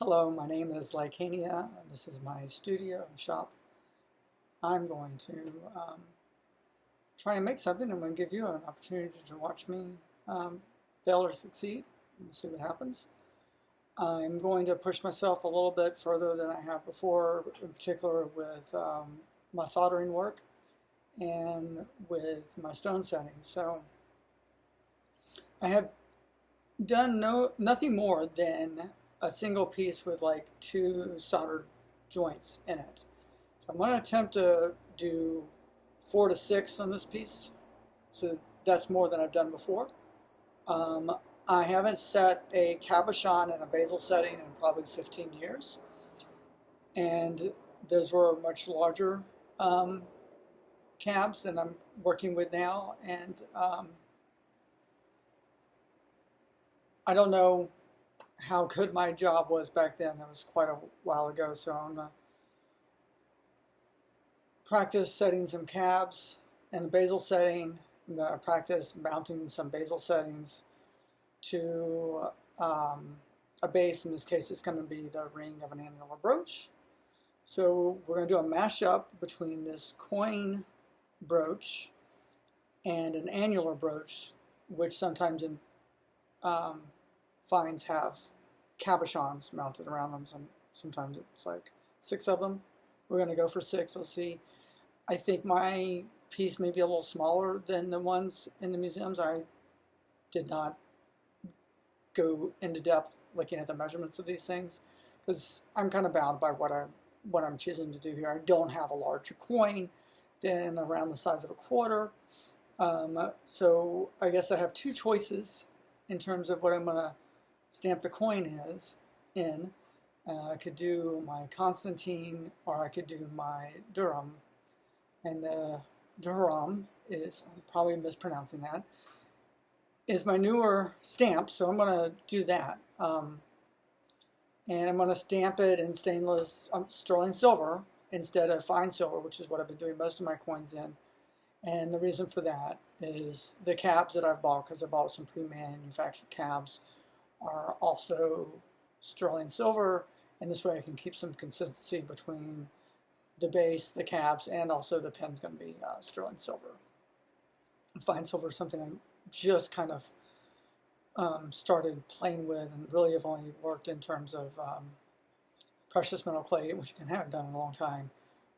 Hello, my name is Lycania. This is my studio and shop. I'm going to try and make something. I'm going to give you an opportunity to watch me fail or succeed. We'll see what happens. I'm going to push myself a little bit further than I have before, in particular with my soldering work and with my stone settings. So I have done nothing more than a single piece with like 2 soldered joints in it. So I'm going to attempt to do 4 to 6 on this piece. So that's more than I've done before. I haven't set a cabochon and a bezel setting in probably 15 years. And those were much larger cabs than I'm working with now. And I don't know how good my job was back then. That was quite a while ago. So I'm going to practice setting some cabs and a bezel setting. I'm going to practice mounting some bezel settings to a base. In this case, it's going to be the ring of an annular brooch. So we're going to do a mashup between this coin brooch and an annular brooch, which sometimes in finds have cabochons mounted around them. Sometimes it's like 6 of them. We're going to go for 6. Let's see. I think my piece may be a little smaller than the ones in the museums. I did not go into depth looking at the measurements of these things because I'm kind of bound by what I'm choosing to do here. I don't have a larger coin than around the size of a quarter. So I guess I have 2 choices in terms of what I'm going to stamp the coin is in. I could do my Constantine or I could do my Durham. And the Durham is, I'm probably mispronouncing that, is my newer stamp, so I'm going to do that. And I'm going to stamp it in stainless sterling silver instead of fine silver, which is what I've been doing most of my coins in. And the reason for that is the cabs that I've bought, because I bought some pre-manufactured cabs, are also sterling silver, and this way I can keep some consistency between the base, the cabs, and also the pen's going to be sterling silver. Fine silver is something I just kind of started playing with, and really have only worked in terms of precious metal clay, which I haven't done in a long time,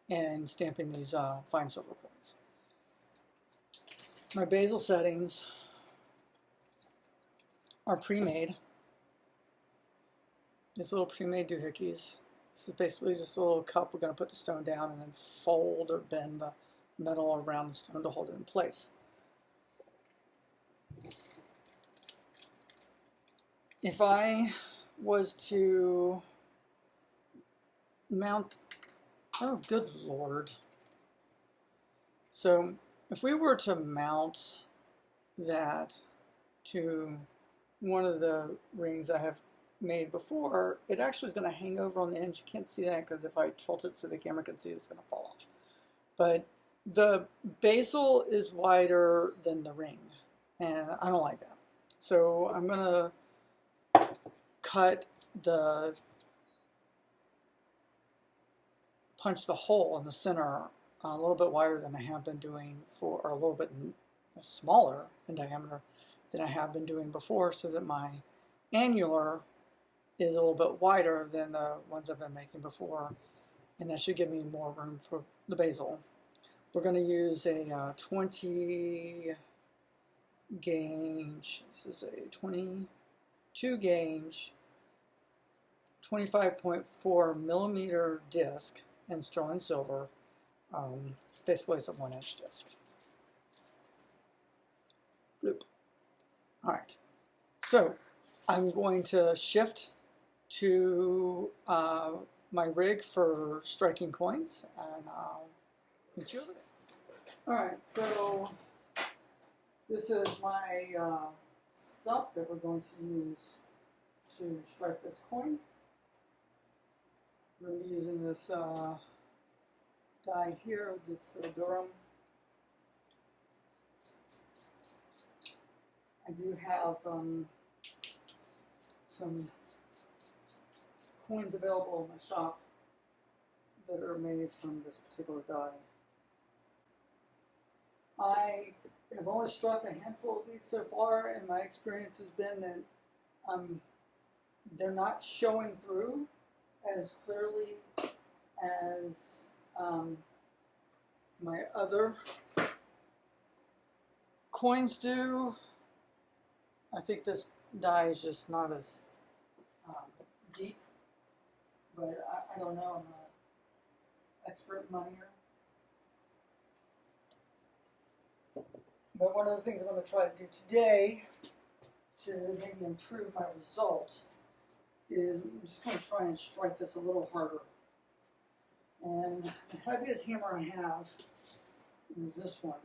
and stamping these fine silver coins. My bezel settings are pre-made. These little pre-made doohickeys. This is basically just a little cup. We're going to put the stone down and then fold or bend the metal around the stone to hold it in place. If I was to mount, oh good Lord. So if we were to mount that to one of the rings I have made before, it actually is going to hang over on the end. You can't see that because if I tilt it so the camera can see it, it's going to fall off. But the bezel is wider than the ring, and I don't like that. So I'm going to punch the hole in the center a little bit wider than I have been doing or a little bit smaller in diameter than I have been doing before, so that my annular is a little bit wider than the ones I've been making before, and that should give me more room for the bezel. We're going to use a 20 gauge, this is a 22 gauge, 25.4 millimeter disc in sterling silver. Basically it's a 1-inch disc. Bloop. Alright, so I'm going to shift to my rig for striking coins, and I'll meet you over there. Alright, so this is my stuff that we're going to use to strike this coin. We're going to be using this die here, it's the Durham. I do have some coins available in my shop that are made from this particular die. I have only struck a handful of these so far, and my experience has been that they're not showing through as clearly as my other coins do. I think this die is just not as deep, but I don't know. I'm not an expert moneyer. But one of the things I'm going to try to do today to maybe improve my results is I'm just going to try and strike this a little harder. And the heaviest hammer I have is this one,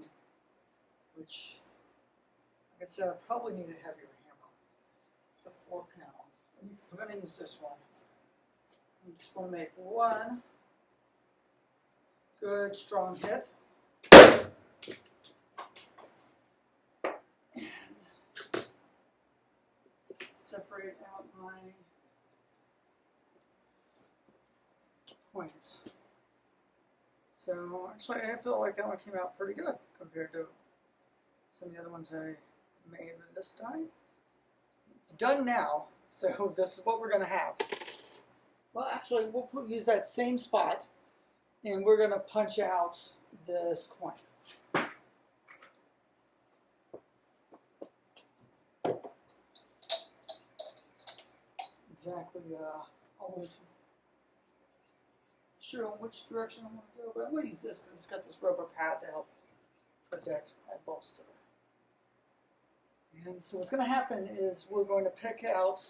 which, like I said, I probably need a heavier hammer. It's a 4 pound. I'm going to use this one. I just want to make one good strong hit. And separate out my coins. So actually I feel like that one came out pretty good compared to some of the other ones I made with this die. It's done now, so this is what we're going to have. Well, actually we'll use that same spot and we're going to punch out this coin. Exactly, always sure on which direction I'm going to go, but I'm going to use this because it's got this rubber pad to help protect my bolster. And so what's going to happen is we're going to pick out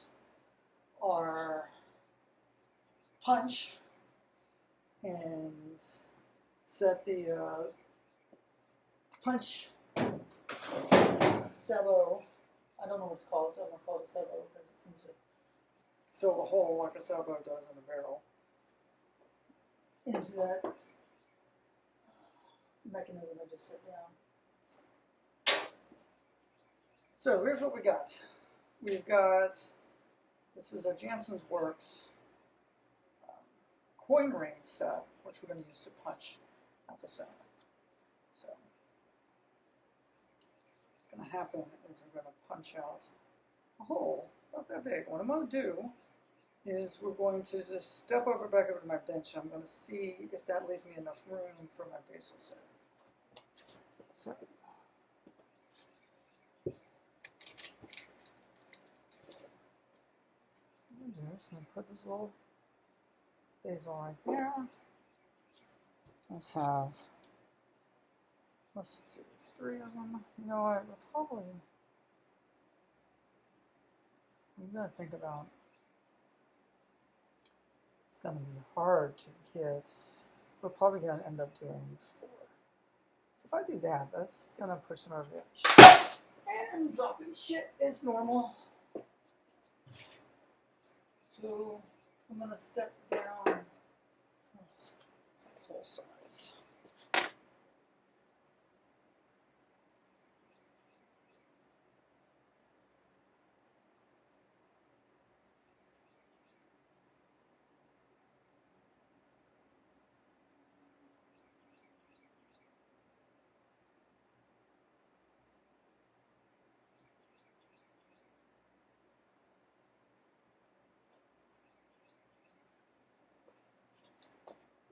our punch and set the punch sabot. I don't know what it's called, so I'm going to call it a sabot because it seems to fill the hole like a sabot does in a barrel into that mechanism I just set down. So here's what we got. We've got, this is a Jansen's Works coin ring set, which we're going to use to punch out the center. So what's going to happen is we're going to punch out a hole about that big. What I'm going to do is we're going to just step back over to my bench. I'm going to see if that leaves me enough room for my basal set. So I'm going to put this little basil right there. Let's do 3 of them. You know what, we're probably, I'm going to think about, it's going to be hard to get, we're probably going to end up doing 4. So if I do that, that's going to push them over the edge. And dropping shit is normal. So I'm going to step down whole size.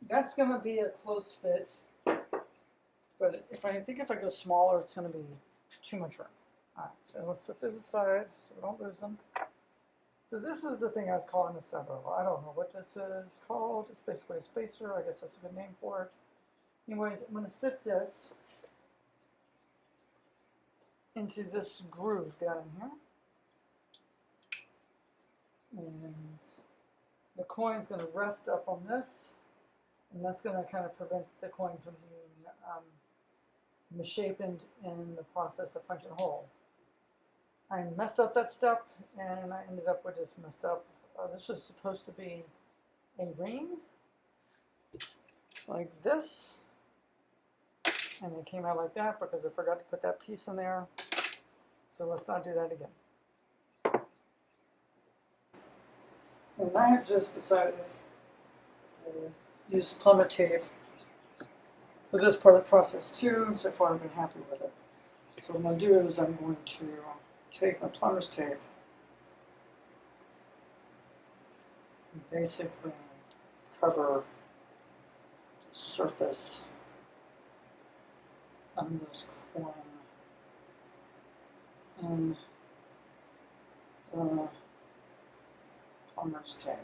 That's going to be a close fit, but if I go smaller, it's going to be too much room. All right, so let's set those aside so we don't lose them. So this is the thing I was calling a sabot. I don't know what this is called. It's basically a spacer. I guess that's a good name for it. Anyways, I'm going to sit this into this groove down in here. And the coin's going to rest up on this. And that's going to kind of prevent the coin from being misshapen in the process of punching a hole. I messed up that step, and I ended up with this messed up. This was supposed to be a ring, like this, and it came out like that because I forgot to put that piece in there. So let's not do that again. And I have just decided to use plummet tape for this part of the process too. So far I've been happy with it. So what I'm going to do is I'm going to take my plumber's tape and basically cover the surface of this coin in the plumber's tape.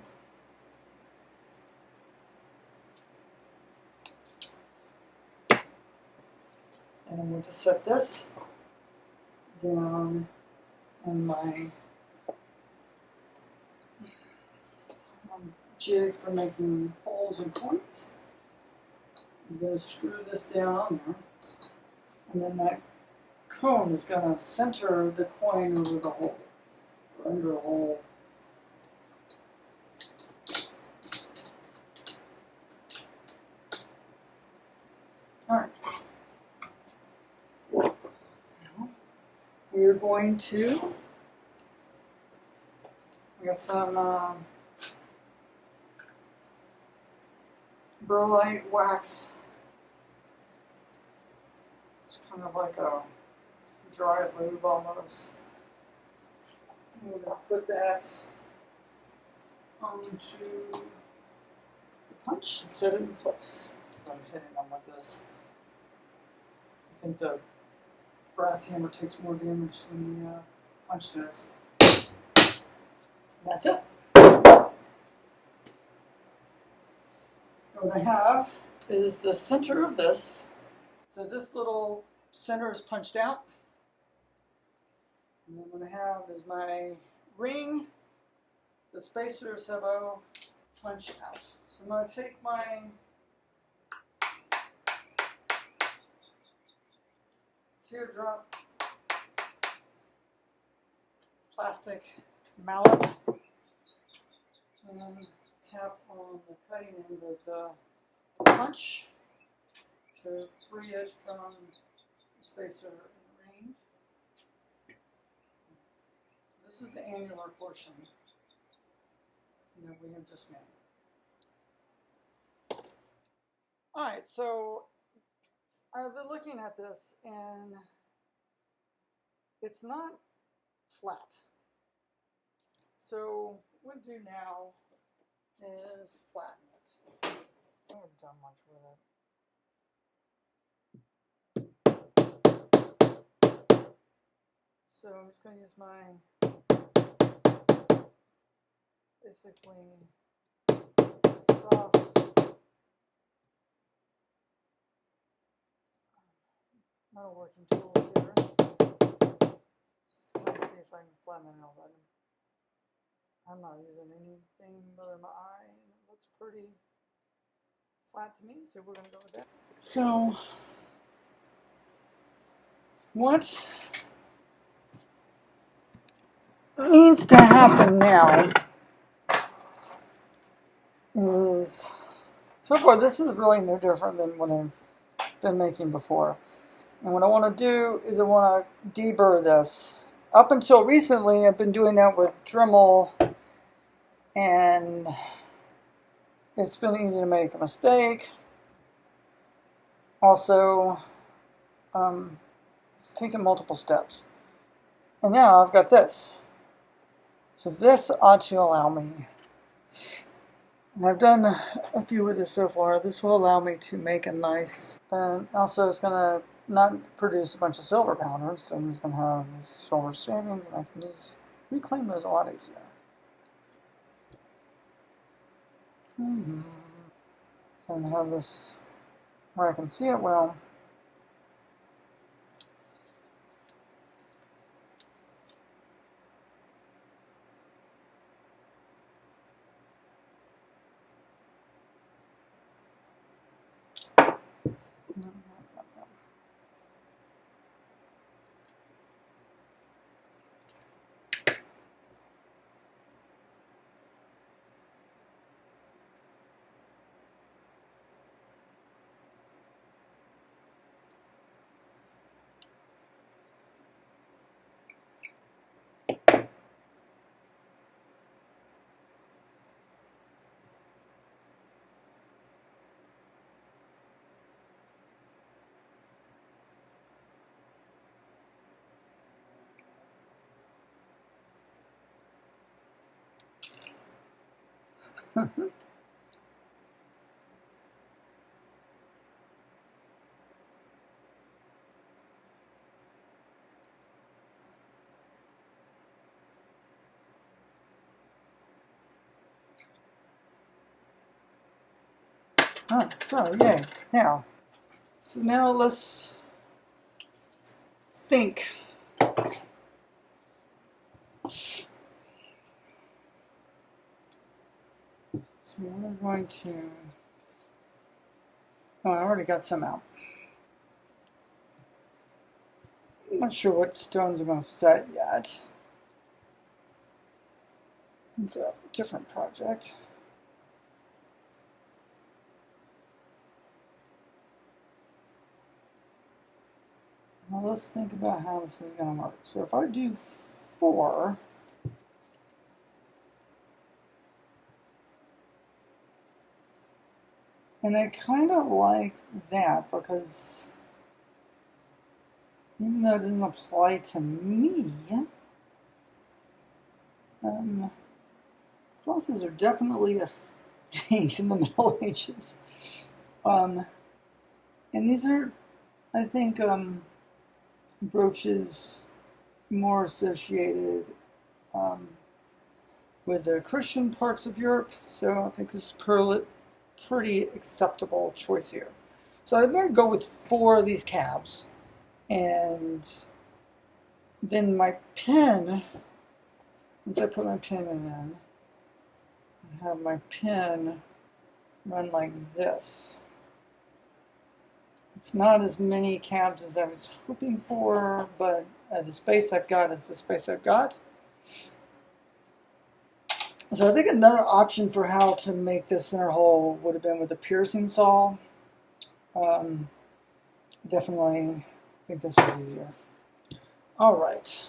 And I'm going to set this down in my jig for making holes and points. I'm going to screw this down on there, and then that cone is going to center the coin over the hole, or under the hole. Alright. We're going to get some burlite wax. It's kind of like a dry lube almost. I'm going to put that onto the punch and set it in place. I'm hitting them with this. I think the brass hammer takes more damage than the punch does. And that's it. What I have is the center of this. So this little center is punched out. And then what I have is my ring, the spacer sabot, punch out. So I'm going to take my teardrop plastic mallet and tap on the cutting end of the punch to free it from the spacer and the ring. So this is the annular portion that we have just made. Alright, so I've been looking at this and it's not flat. So what we do now is flatten it. I haven't done much with it. So I'm just going to use my basically soft metalworking tools here. Just to kind of see if I can flatten it out. I'm not using anything other than my eye, and it looks pretty flat to me, so we're going to go with that. So, what needs to happen now is, so far this is really no different than what I've been making before. And what I want to do is I want to deburr this. Up until recently, I've been doing that with Dremel, and it's been easy to make a mistake. Also, it's taken multiple steps. And now I've got this. So this ought to allow me, and I've done a few with this so far, this will allow me to make a nice, and also it's going to not produce a bunch of silver powders, so I'm just going to have these silver shavings, and I can just reclaim those a lot easier. So I'm going to have this where I can see it well. So yay. Now let's think. So we're going to, oh, I already got some out. I'm not sure what stones I'm going to set yet. It's a different project. Well, let's think about how this is going to work. So if I do 4, and I kind of like that because even though it doesn't apply to me, crosses are definitely a thing in the Middle Ages. And these are, I think, brooches more associated with the Christian parts of Europe, so I think this is pretty acceptable choice here. So I'm going to go with 4 of these cabs, and then my pin, once I put my pin in, I have my pin run like this. It's not as many cabs as I was hoping for, but the space I've got is the space I've got. So I think another option for how to make this center hole would have been with a piercing saw. Definitely think this was easier. All right.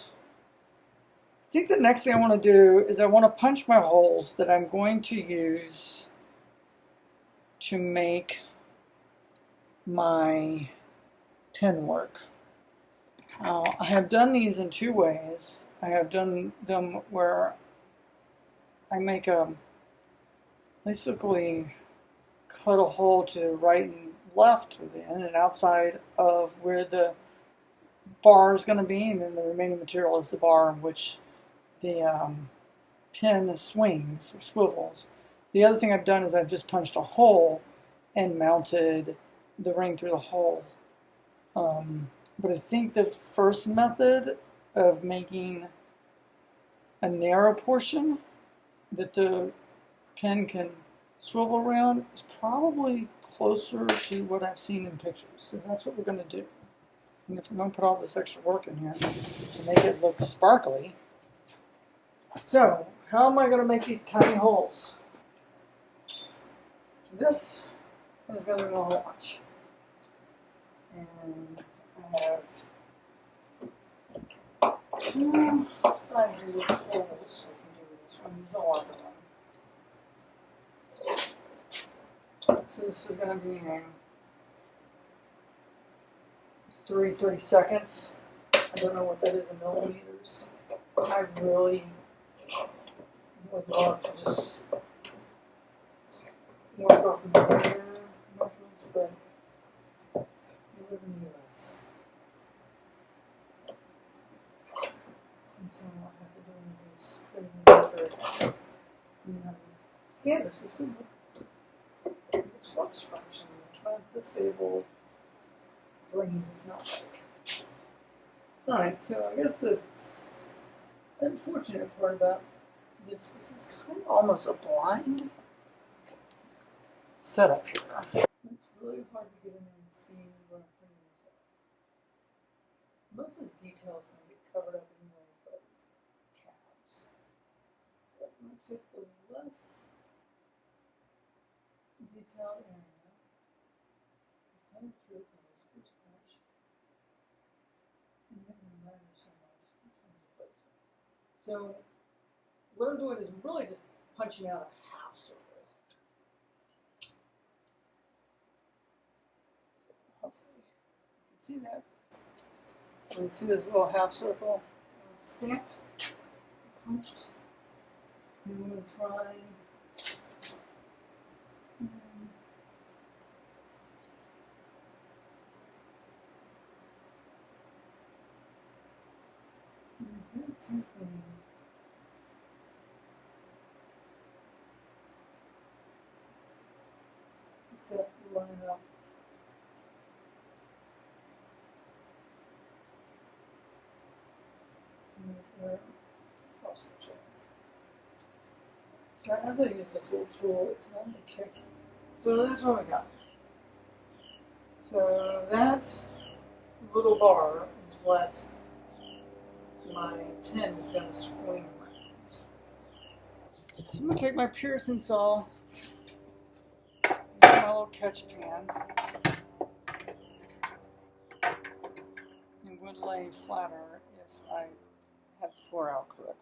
I think the next thing I want to do is I want to punch my holes that I'm going to use to make my pin work. I have done these in 2 ways. I have done them where I make basically cut a hole to right and left with the in and outside of where the bar is going to be, and then the remaining material is the bar in which the pin swings or swivels. The other thing I've done is I've just punched a hole and mounted the ring through the hole. But I think the first method of making a narrow portion that the pin can swivel around is probably closer to what I've seen in pictures. So that's what we're going to do. And if I'm going to put all this extra work in here to make it look sparkly. So, how am I going to make these tiny holes? This is going to be my launch. And I have 2 sizes of holes I can do with this one. These are a lot of them. So this is going to be 30 seconds. I don't know what that is in millimeters. I really would love to just work off the millimeter measurements, but we live in the US. And so I have to do this crazy metric standard system, which looks functional, which might disable brain does not like. Alright, so I guess the unfortunate part about this is it's kind of almost a blind setup here. It's really hard to get in there and see what I'm putting this at. Most of this detail is going to get covered up anyways by these tabs. But I'm going to take the less detailed area, just tell the truth on this first punch, and then remind you so much in terms of placement. So what I'm doing is really just punching out a half circle. So hopefully you can see that. So you see this little half circle stamped, punched. And I'm going to try something. Except line up. So as I use this little tool, it's not going to kick. So that's what we got. So that little bar is what my pin is going to swing around. So I'm going to take my piercing saw, my little catch pan, and would lay flatter if I had tore out correctly.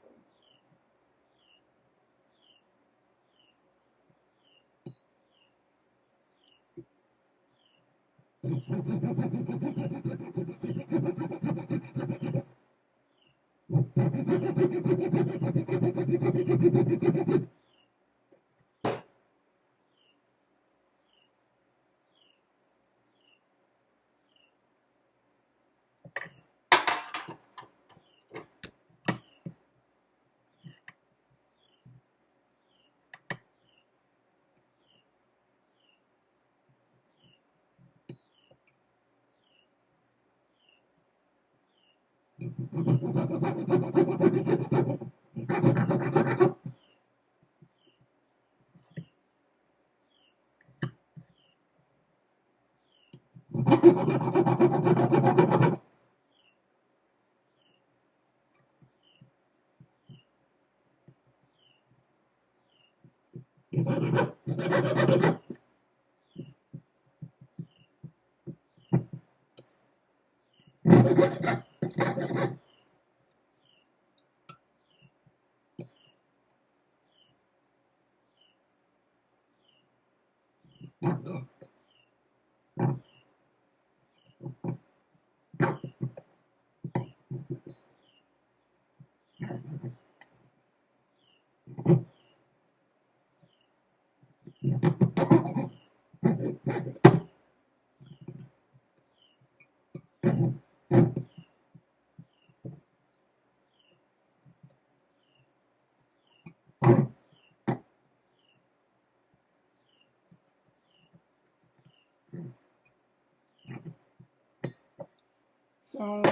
So, I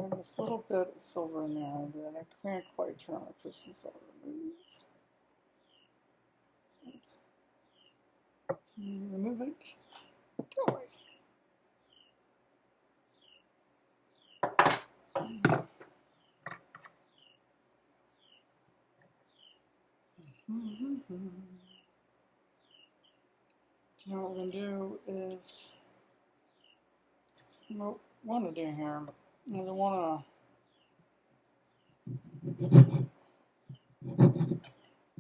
have this little bit of silver in there that I can't quite turn my piercing saw to remove. Can you remove it? Go away. Now what we're going to do is, what I want to do here is I want to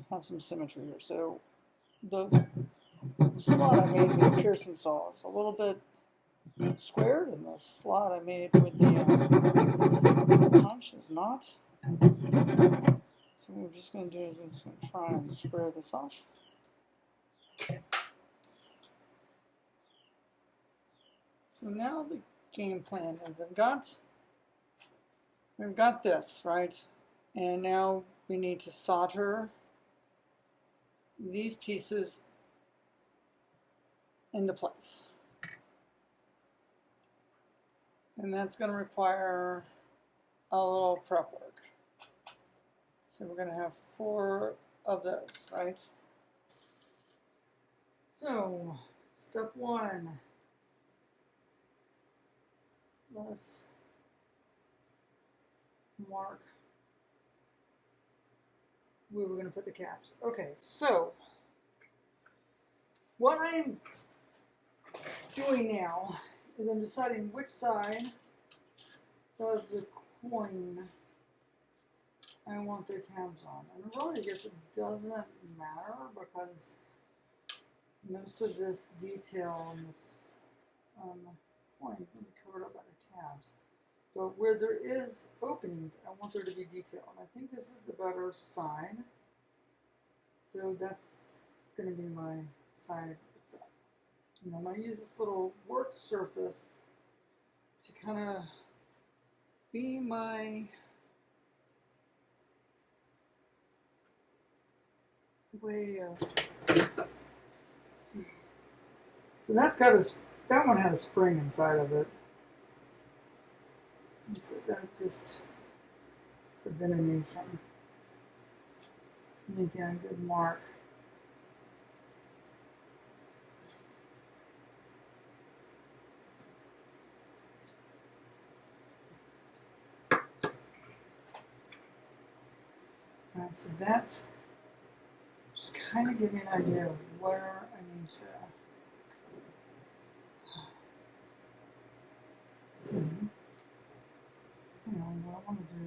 have some symmetry here. So the slot I made with the piercing saw is a little bit squared, and the slot I made with the punch is not. So what we're just going to do is we're just going to try and square this off. So now the game plan is we've got this, right? And now we need to solder these pieces into place. And that's going to require a little prep work. So we're going to have 4 of those, right? So, step 1. Let's mark where we're going to put the caps. Okay, so what I'm doing now is I'm deciding which side of the coin I want their caps on. And really, I guess it doesn't matter because most of this detail on this coin is going to be covered up by the tabs. But where there is openings, I want there to be detail. And I think this is the better side. So that's going to be my side itself. And I'm going to use this little work surface to kind of be my way of... So that's got that one had a spring inside of it. And so that just prevented me from making a good mark. Alright, so that just kind of give me an idea of where I need to see. What I want to do.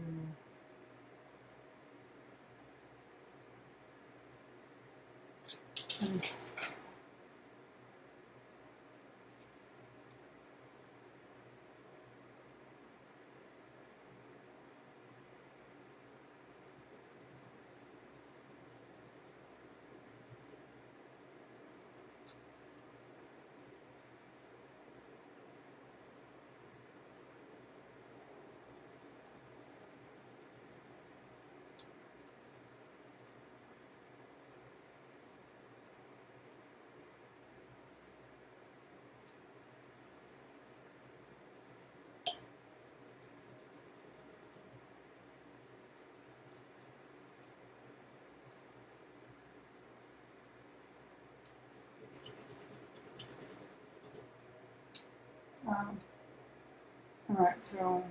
All right, so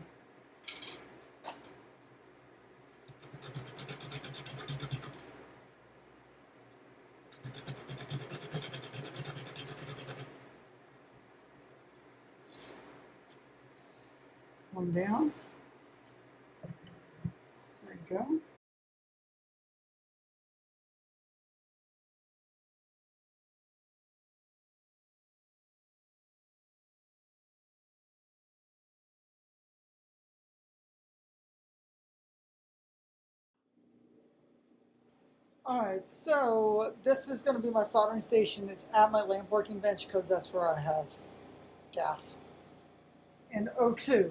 one down. There you go. Alright, so this is going to be my soldering station. It's at my lamp working bench because that's where I have gas and O2.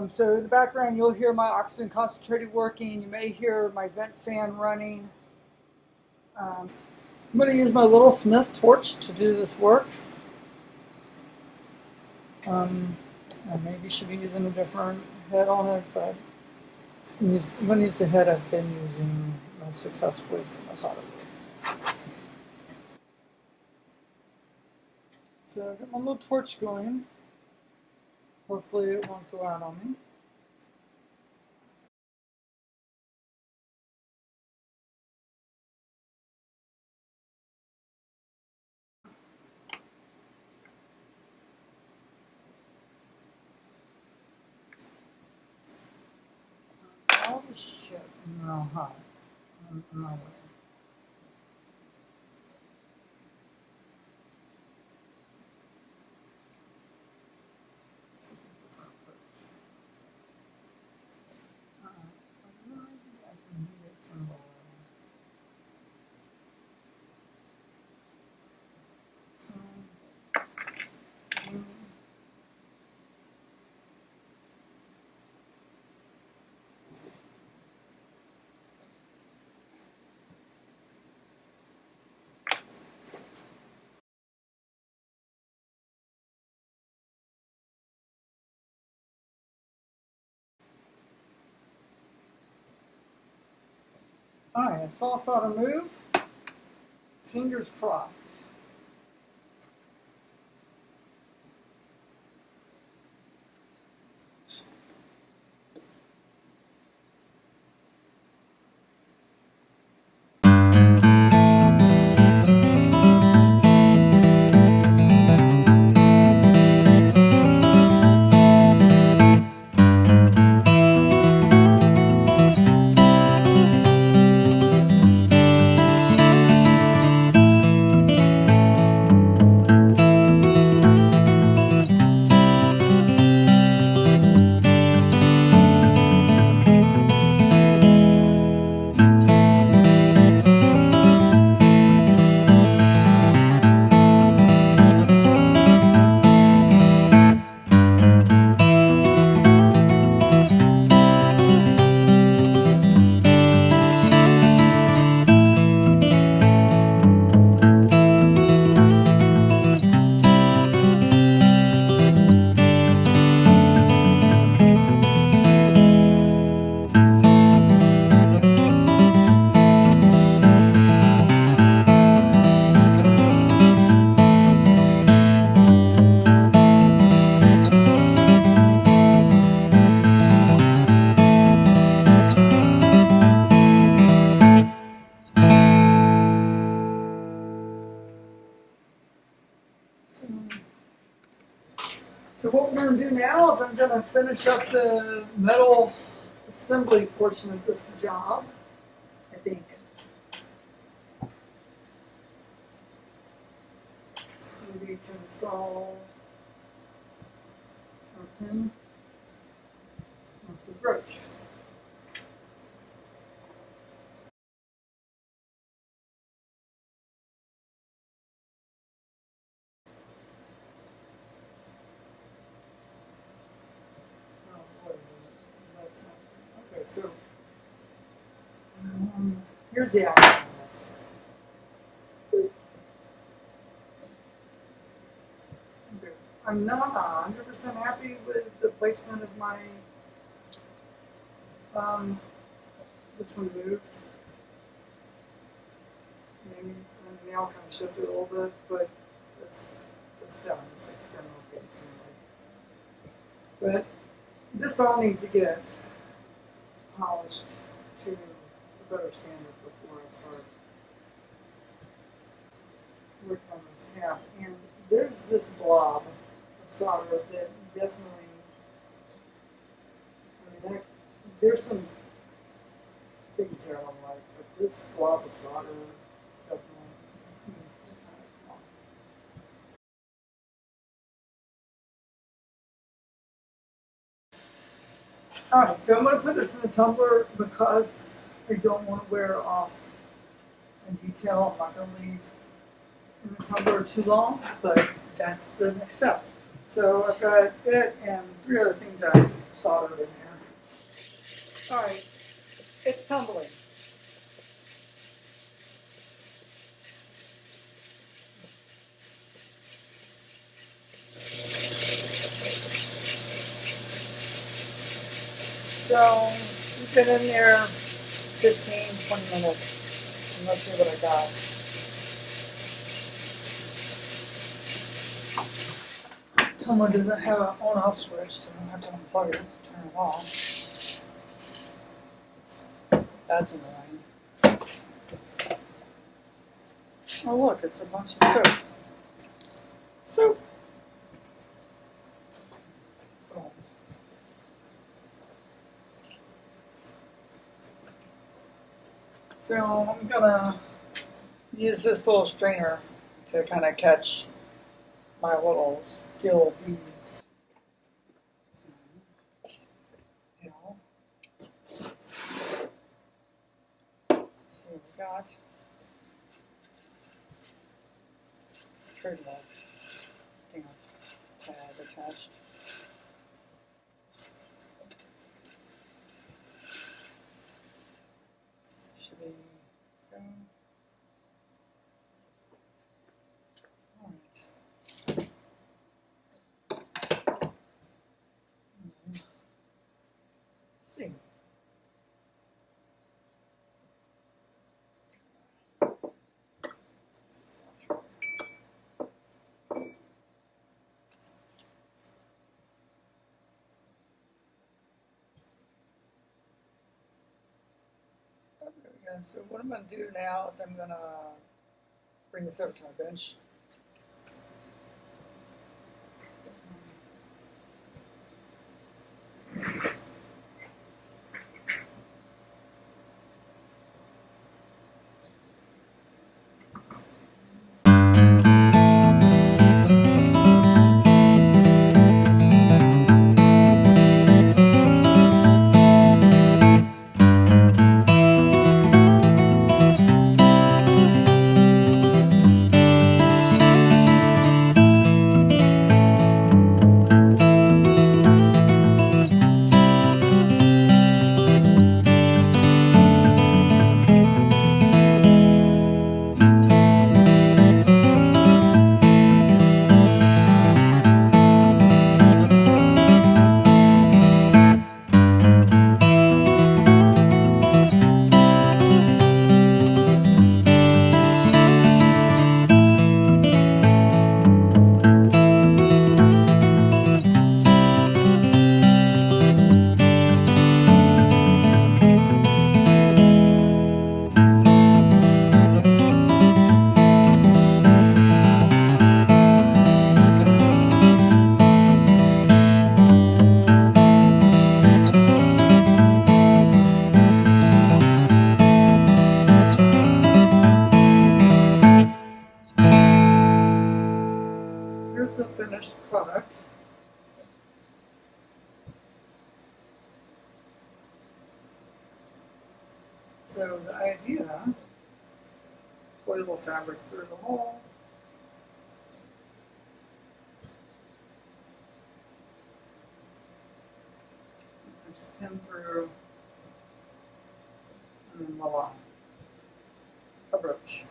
So in the background you'll hear my oxygen concentrator working. You may hear my vent fan running. I'm going to use my little Smith torch to do this work. I maybe should be using a different head on it, but I'm going to use the head I've been using most successfully for my solder work. So I've got my little torch going. Hopefully it won't go out on me. All the shit in real hot. On my way. Alright, I saw solder move. Fingers crossed. So what we're going to do now is I'm going to finish up the metal assembly portion of this job, I think. It's going to be to install our pin onto the brooch. Okay, so here's the outline of this. I'm not 100% happy with the placement of my, this one moved. Maybe the nail kind of shifted a little bit, but it's done. It's experimental case anyways. But this all needs to get polished to a better standard before I start working on this half. And there's this blob of solder that definitely, I mean, there's some things there I don't like, but this blob of solder definitely needs to kind of come off. Alright, so I'm going to put this in the tumbler because I don't want to wear off in detail. I'm not going to leave in the tumbler too long, but that's the next step. So I've got it and 3 other things I soldered in there. Alright, it's tumbling. So we've been in there 15, 20 minutes. And let's see what I got. Tumbler doesn't have an on-off switch, so I have to unplug it and turn it off. That's annoying. Oh look, it's a bunch of soap. Soap. Oh. So I'm gonna use this little strainer to kind of catch my little steel beads. So we got trademark stamp tag attached. Should be go. All right. Let's see. So what I'm going to do now is I'm going to bring this over to my bench. finished product. So the idea, put a little fabric through the hole. Punch the pin through, and then voila, a brooch.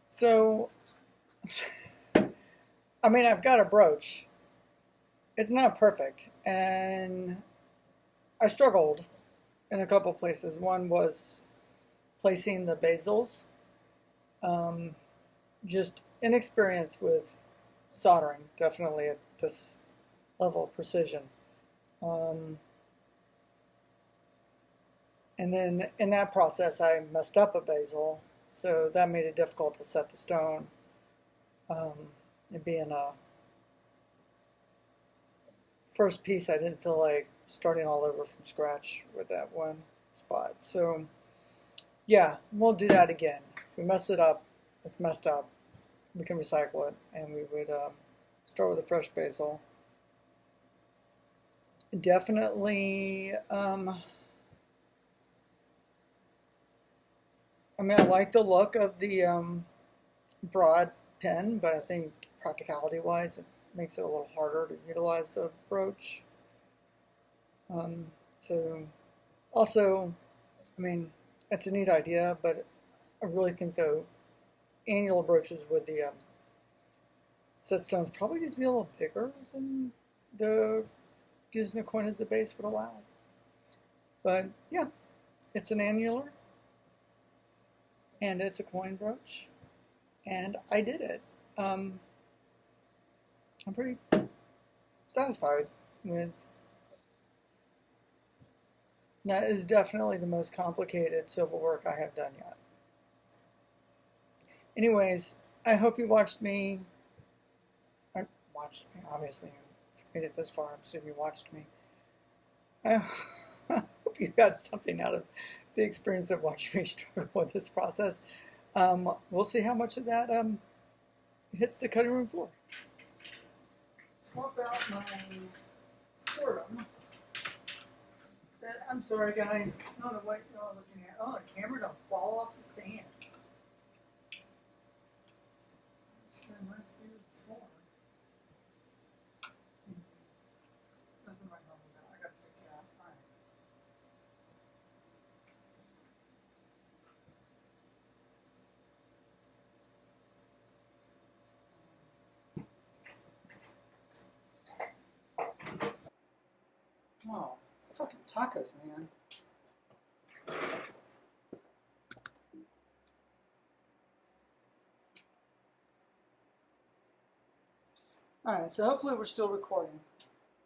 So, I mean, I've got a brooch. It's not perfect, and I struggled in a couple places. One was placing the bezels. Just inexperience with soldering, definitely at this level of precision. And then in that process, I messed up a bezel, so that made it difficult to set the stone. It being a first piece, I didn't feel like starting all over from scratch with that one spot. So yeah, we'll do that again. If we mess it up, it's messed up. We can recycle it, and we would start with a fresh bezel. Definitely, I mean, I like the look of the broad pin, but I think practicality-wise, it makes it a little harder to utilize the brooch. So also, I mean, it's a neat idea, but I really think the annular brooches with the set stones probably needs to be a little bigger than the using a coin as the base would allow. But yeah, it's an annular, and it's a coin brooch, and I did it. I'm pretty satisfied with. That is definitely the most complicated silver work I have done yet. Anyways, I hope you watched me. Watched me, obviously. If you made it this far, I'm assuming you watched me. I hope you got something out of the experience of watching me struggle with this process. We'll see how much of that hits the cutting room floor. Swap out my Fordham. I'm sorry, guys. I don't know what you're looking at. Oh, the camera don't fall off the stand. Sure reminds me of before. There's nothing right wrong with that. I gotta fix that. All right. Oh, fucking tacos, man. Alright, so hopefully we're still recording.